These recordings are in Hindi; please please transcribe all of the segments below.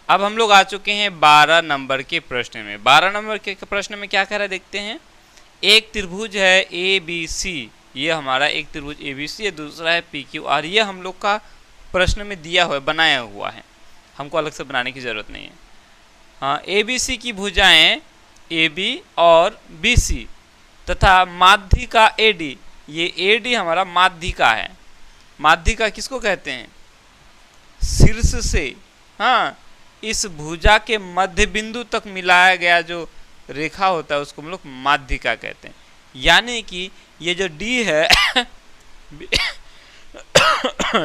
अब हम लोग आ चुके हैं 12 नंबर के प्रश्न में। 12 नंबर के प्रश्न में क्या कह रहा है देखते हैं। एक त्रिभुज है ए बी सी, ये हमारा एक त्रिभुज ए बी सी है, दूसरा है पी क्यू आर। ये हम लोग का प्रश्न में दिया हुआ है, बनाया हुआ है, हमको अलग से बनाने की जरूरत नहीं है। हाँ, ए बी सी की भुजाएं ए बी और बी सी तथा माध्यिका ए डी, ये ए डी हमारा माध्यिका है। माध्यिका किसको कहते हैं? शीर्ष से, हाँ, इस भुजा के मध्य बिंदु तक मिलाया गया जो रेखा होता है उसको हम लोग माध्यिका कहते हैं। यानी कि ये जो डी है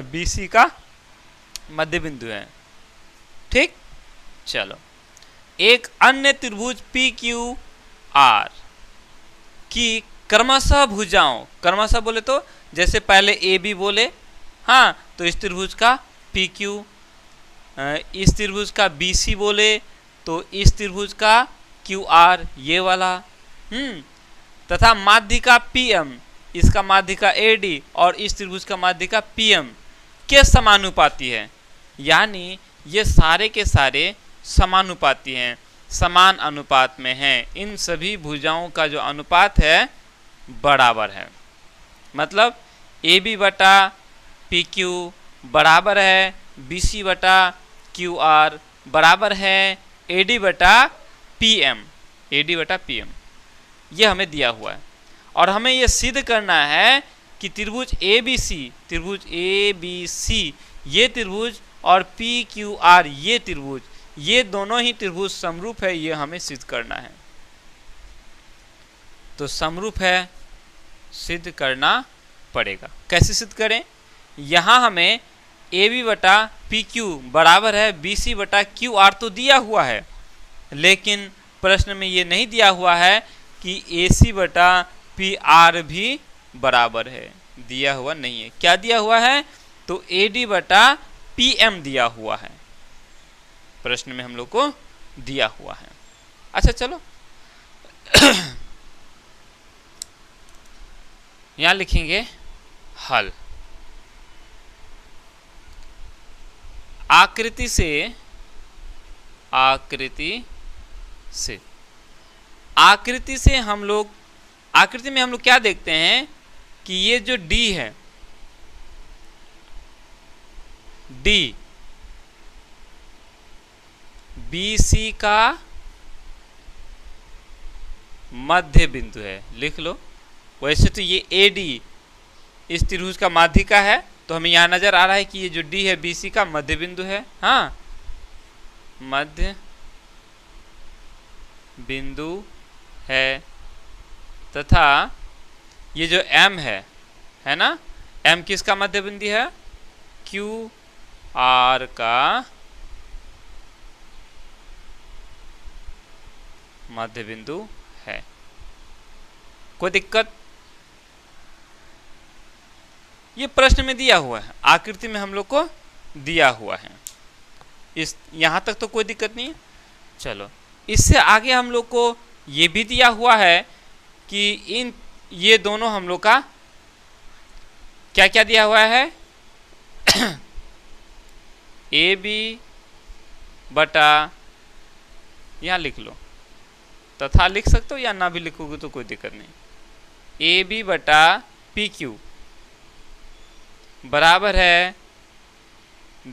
बीसी का मध्य बिंदु है। ठीक, चलो एक अन्य त्रिभुज पी क्यू आर की क्रमशः भुजाओं, क्रमशः बोले तो जैसे पहले ए बी बोले, हाँ, तो इस त्रिभुज का पी क्यू, इस त्रिभुज का बी सी बोले तो इस त्रिभुज का क्यू आर, ये वाला, तथा माध्यिका पी एम, इसका माध्यिका ए डी और इस त्रिभुज का माध्यिका पी एम के समानुपाती है। यानी ये सारे के सारे समानुपाती हैं, समान अनुपात में हैं। इन सभी भुजाओं का जो अनुपात है बराबर है। मतलब ए बी बटा पी क्यू बराबर है बी सी बटा क्यू आर बराबर है ए डी बटा पी एम, ए डी बटा पी एम, ये हमें दिया हुआ है। और हमें ये सिद्ध करना है कि त्रिभुज ए बी सी, त्रिभुज ए बी सी ये त्रिभुज और पी क्यू आर ये त्रिभुज, ये दोनों ही त्रिभुज समरूप है, ये हमें सिद्ध करना है। तो समरूप है, सिद्ध करना पड़ेगा। कैसे सिद्ध करें? यहाँ हमें ए बी बटा पी क्यू बराबर है बी सी बटा क्यू आर तो दिया हुआ है, लेकिन प्रश्न में ये नहीं दिया हुआ है कि ए सी बटा पी आर भी बराबर है, दिया हुआ नहीं है। क्या दिया हुआ है? तो ए डी बटा पी एम दिया हुआ है, प्रश्न में हम लोग को दिया हुआ है। अच्छा चलो यहां लिखेंगे हल। आकृति से, आकृति से हम लोग, आकृति में हम लोग क्या देखते हैं कि ये जो डी है, डी बी सी का मध्य बिंदु है, लिख लो। वैसे तो ये ए डी इस त्रिभुज का माध्यिका है, तो हमें यहाँ नजर आ रहा है कि ये जो डी है बी सी का मध्य बिंदु है, हाँ, मध्य बिंदु है। तथा ये जो एम है ना, एम किसका मध्य बिंदु है? क्यू आर का मध्य बिंदु है। कोई दिक्कत? ये प्रश्न में दिया हुआ है, आकृति में हम लोग को दिया हुआ है, इस यहां तक तो कोई दिक्कत नहीं है। चलो इससे आगे हम लोग को ये भी दिया हुआ है कि इन ये दोनों हम लोग का क्या क्या दिया हुआ है ए बी बटा, यहां लिख लो, तथा लिख सकते हो या ना भी लिखोगे तो कोई दिक्कत नहीं, ए बी बटा पी क्यू बराबर है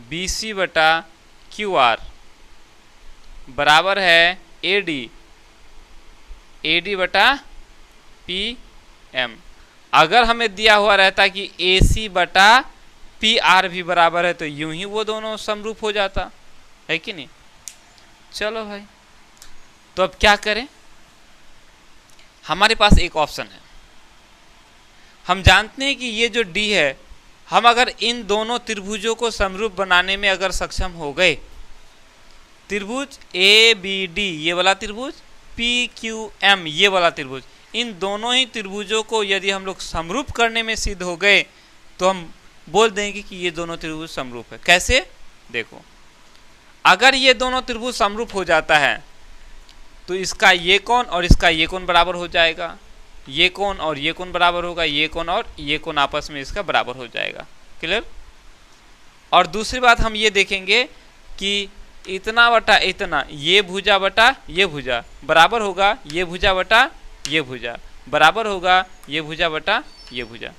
बी सी बटा क्यू आर बराबर है ए डी बटा पी एम। अगर हमें दिया हुआ रहता कि ए सी बटा पी आर भी बराबर है तो यूं ही वो दोनों समरूप हो जाता है कि नहीं। चलो भाई, तो अब क्या करें? हमारे पास एक ऑप्शन है। हम जानते हैं कि ये जो डी है, हम अगर इन दोनों त्रिभुजों को समरूप बनाने में अगर सक्षम हो गए, त्रिभुज ए बी डी ये वाला त्रिभुज, पी क्यू एम ये वाला त्रिभुज, इन दोनों ही त्रिभुजों को यदि हम लोग समरूप करने में सिद्ध हो गए तो हम बोल देंगे कि ये दोनों त्रिभुज समरूप है। कैसे? देखो, अगर ये दोनों त्रिभुज समरूप हो जाता है तो इसका ये कोण और इसका ये कोण बराबर हो जाएगा, ये कोण और ये कोण बराबर होगा, ये कोण और ये कोण आपस में इसका बराबर हो जाएगा। क्लियर? और दूसरी बात हम ये देखेंगे कि इतना बटा इतना, ये भुजा बटा ये भुजा बराबर होगा ये भुजा बटा ये भुजा बराबर होगा ये भुजा बटा ये भुजा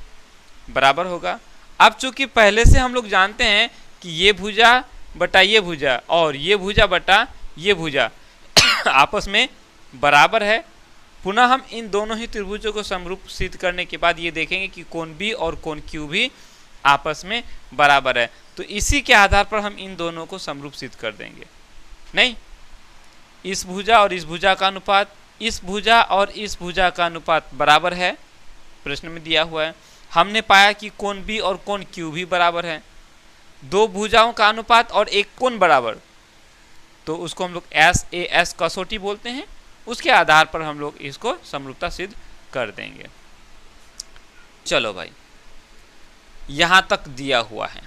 बराबर होगा। अब चूंकि पहले से हम लोग जानते हैं कि ये भुजा बटा ये भुजा और ये भुजा बटा ये भुजा आपस में बराबर है, पुनः हम इन दोनों ही त्रिभुजों को समरूप सिद्ध करने के बाद ये देखेंगे कि कोण बी और कोण क्यू भी आपस में बराबर है। तो इसी के आधार पर हम इन दोनों को समरूप सिद्ध कर देंगे। नहीं, इस भुजा और इस भुजा का अनुपात, इस भुजा और इस भुजा का अनुपात बराबर है, प्रश्न में दिया हुआ है। हमने पाया कि कोण बी और कोण क्यू भी बराबर है। दो भुजाओं का अनुपात और एक कोण बराबर, तो उसको हम लोग SAS कसौटी बोलते हैं। उसके आधार पर हम लोग इसको समरूपता सिद्ध कर देंगे। चलो भाई, यहां तक दिया हुआ है,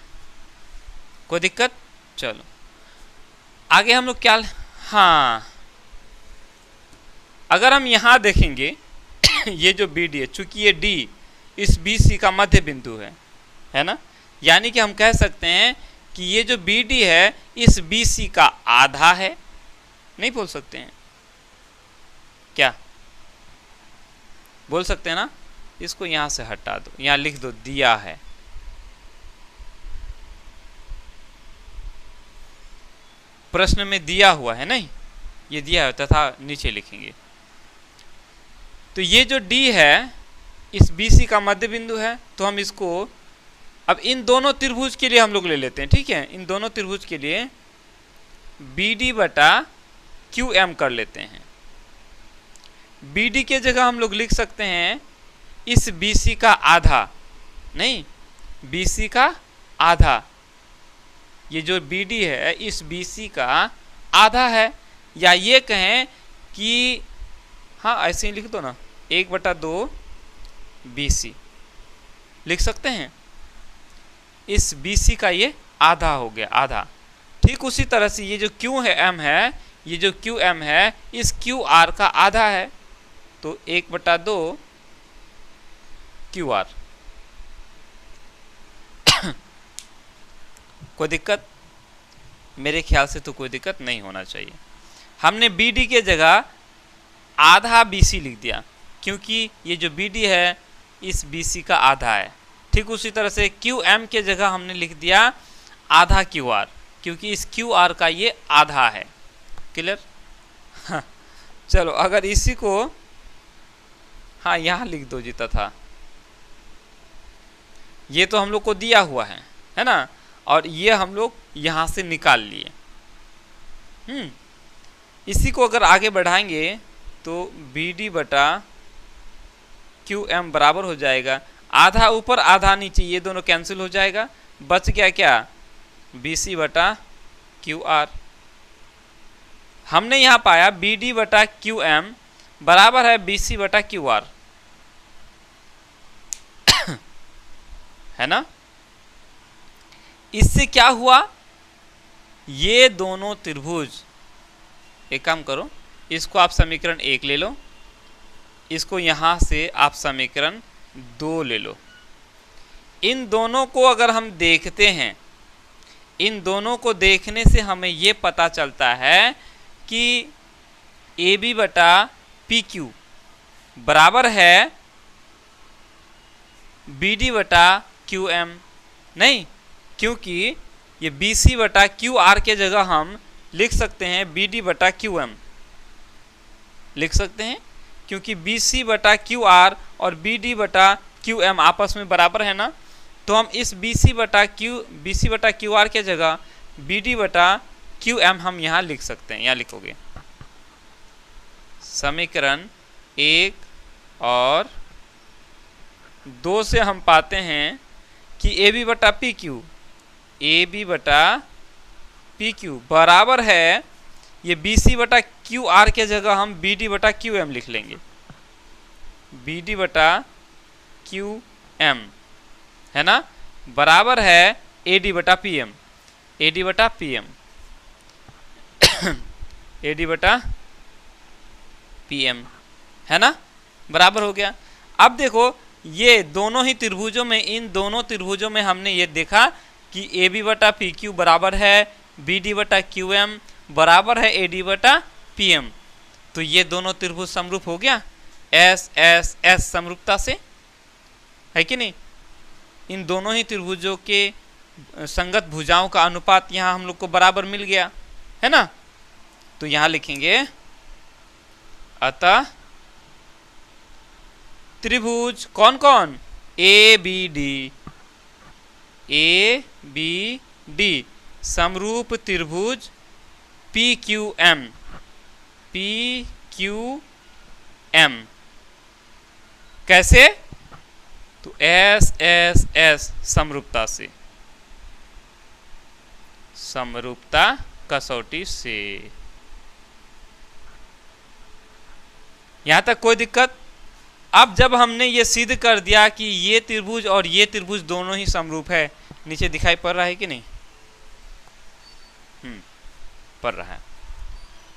कोई दिक्कत? चलो आगे हम लोग क्या, हाँ अगर हम यहां देखेंगे ये जो BD है, चूंकि ये D इस BC का मध्य बिंदु है ना, यानी कि हम कह सकते हैं कि ये जो BD है इस BC का आधा है। नहीं बोल सकते हैं क्या? बोल सकते हैं ना। इसको यहां से हटा दो, यहां लिख दो दिया है। प्रश्न में दिया हुआ है, नहीं ये दिया है तथा नीचे लिखेंगे। तो ये जो D है इस BC का मध्य बिंदु है, तो हम इसको अब इन दोनों त्रिभुज के लिए हम लोग ले लेते हैं। ठीक है, इन दोनों त्रिभुज के लिए BD बटा QM कर लेते हैं। BD के जगह हम लोग लिख सकते हैं इस BC का आधा, नहीं BC का आधा, ये जो BD है इस BC का आधा है, या ये कहें कि हाँ ऐसे ही लिख दो ना, 1/2 BC लिख सकते हैं। इस BC का ये आधा हो गया, आधा। ठीक उसी तरह से ये जो Q है M है, ये जो QM है इस QR का आधा है, तो 1/2 QR। कोई दिक्कत? मेरे ख्याल से तो कोई दिक्कत नहीं होना चाहिए। हमने BD के जगह आधा BC लिख दिया, क्योंकि ये जो BD है इस BC का आधा है। ठीक उसी तरह से QM के जगह हमने लिख दिया आधा QR, क्योंकि इस QR का ये आधा है। क्लियर? हाँ, चलो अगर इसी को हाँ यहाँ लिख दो जी, तथा ये तो हम लोग को दिया हुआ है ना, और ये हम लोग यहाँ से निकाल लिए। इसी को अगर आगे बढ़ाएंगे तो BD बटा QM बराबर हो जाएगा आधा ऊपर आधा नीचे, ये दोनों कैंसिल हो जाएगा, बच गया क्या? BC बटा QR। हमने यहाँ पाया BD बटा QM बराबर है BC बटा QR, है ना। इससे क्या हुआ? ये दोनों त्रिभुज, एक काम करो, इसको आप समीकरण 1 ले लो, इसको यहां से आप समीकरण 2 ले लो। इन दोनों को अगर हम देखते हैं, इन दोनों को देखने से हमें ये पता चलता है कि AB बटा PQ बराबर है BD बटा QM। नहीं, क्योंकि ये BC बटा QR के जगह हम लिख सकते हैं BD बटा QM लिख सकते हैं, क्योंकि BC बटा QR और BD बटा QM आपस में बराबर है ना। तो हम इस BC बटा QR के जगह BD बटा QM हम यहाँ लिख सकते हैं। यहाँ लिखोगे समीकरण 1 और 2 से हम पाते हैं कि AB बटा PQ बराबर है, ये BC बटा QR के जगह हम BD बटा QM लिख लेंगे, BD बटा QM है ना, बराबर है AD बटा PM, AD बटा PM AD बटा PM है ना, बराबर हो गया। अब देखो ये दोनों ही त्रिभुजों में, इन दोनों त्रिभुजों में हमने ये देखा कि AB बटा PQ बराबर है BD बटा QM बराबर है AD बटा PM। तो ये दोनों त्रिभुज समरूप हो गया एस एस एस समरूपता से, है कि नहीं। इन दोनों ही त्रिभुजों के संगत भुजाओं का अनुपात यहाँ हम लोग को बराबर मिल गया, है ना। तो यहाँ लिखेंगे अतः त्रिभुज कौन कौन, ABD समरूप त्रिभुज PQM कैसे, तो SSS समरूपता से, समरूपता कसौटी से। यहां तक कोई दिक्कत। अब जब हमने ये सिद्ध कर दिया कि ये त्रिभुज और ये त्रिभुज दोनों ही समरूप है, नीचे दिखाई पड़ रहा है कि नहीं, पड़ रहा है।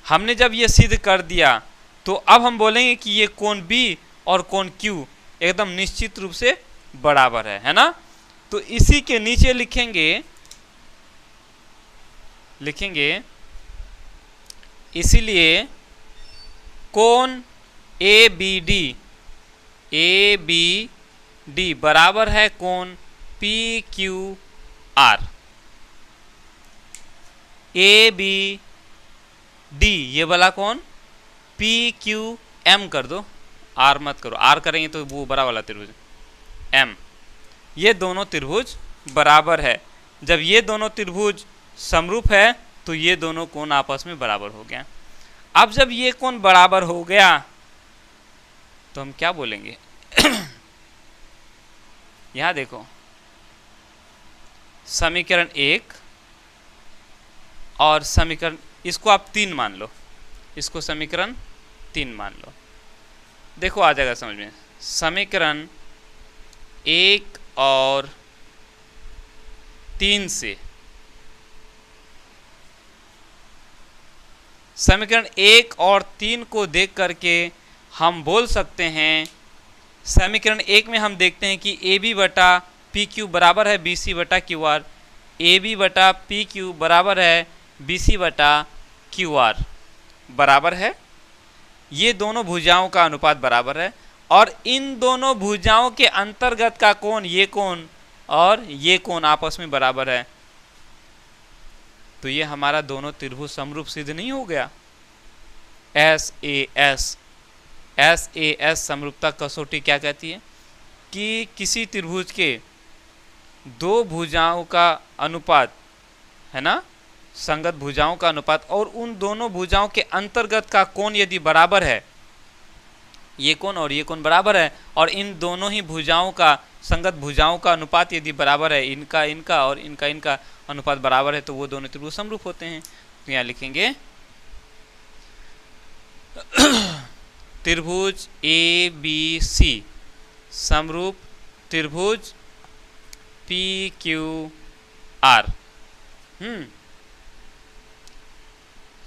हमने जब ये सिद्ध कर दिया तो अब हम बोलेंगे कि ये कोण B और कोण Q एकदम निश्चित रूप से बराबर है ना। तो इसी के नीचे लिखेंगे इसीलिए कोण ABD बराबर है कोण PQR। ABD ये वाला कोण PQM कर दो, R मत करो, R करेंगे तो वो बड़ा वाला त्रिभुज M। ये दोनों त्रिभुज बराबर है। जब ये दोनों त्रिभुज समरूप है तो ये दोनों कोण आपस में बराबर हो गया। अब जब ये कोण बराबर हो गया तो हम क्या बोलेंगे यहां देखो, समीकरण 1 और समीकरण, इसको आप 3 मान लो, इसको समीकरण 3 मान लो। देखो आ जाएगा समझ में। समीकरण 1 और 3 से, समीकरण 1 और 3 को देख करके हम बोल सकते हैं, समीकरण 1 में हम देखते हैं कि AB बटा PQ बराबर है BC बटा QR, AB बटा PQ बराबर है BC बटा QR, बराबर है। ये दोनों भुजाओं का अनुपात बराबर है और इन दोनों भुजाओं के अंतर्गत का कोण, ये कोण और ये कोण आपस में बराबर है। तो ये हमारा दोनों त्रिभुज समरूप सिद्ध नहीं हो गया। SAS समरूपता कसौटी क्या कहती है कि किसी त्रिभुज के दो भुजाओं का अनुपात, है ना, संगत भुजाओं का अनुपात, और उन दोनों भुजाओं के अंतर्गत का कोण यदि बराबर है, ये कोण और ये कोण बराबर है, और इन दोनों ही भुजाओं का, संगत भुजाओं का अनुपात यदि बराबर है, इनका और इनका अनुपात बराबर है, तो वो दोनों त्रिभुज समरूप होते हैं। तो यहाँ लिखेंगे त्रिभुज ABC समरूप त्रिभुज PQR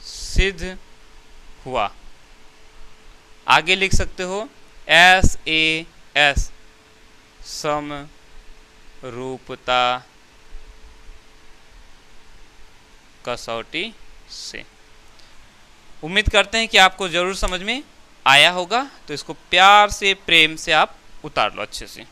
सिद्ध हुआ। आगे लिख सकते हो SAS समरूपता कसौटी से। उम्मीद करते हैं कि आपको जरूर समझ में आया होगा। तो इसको प्यार से, प्रेम से आप उतार लो अच्छे से।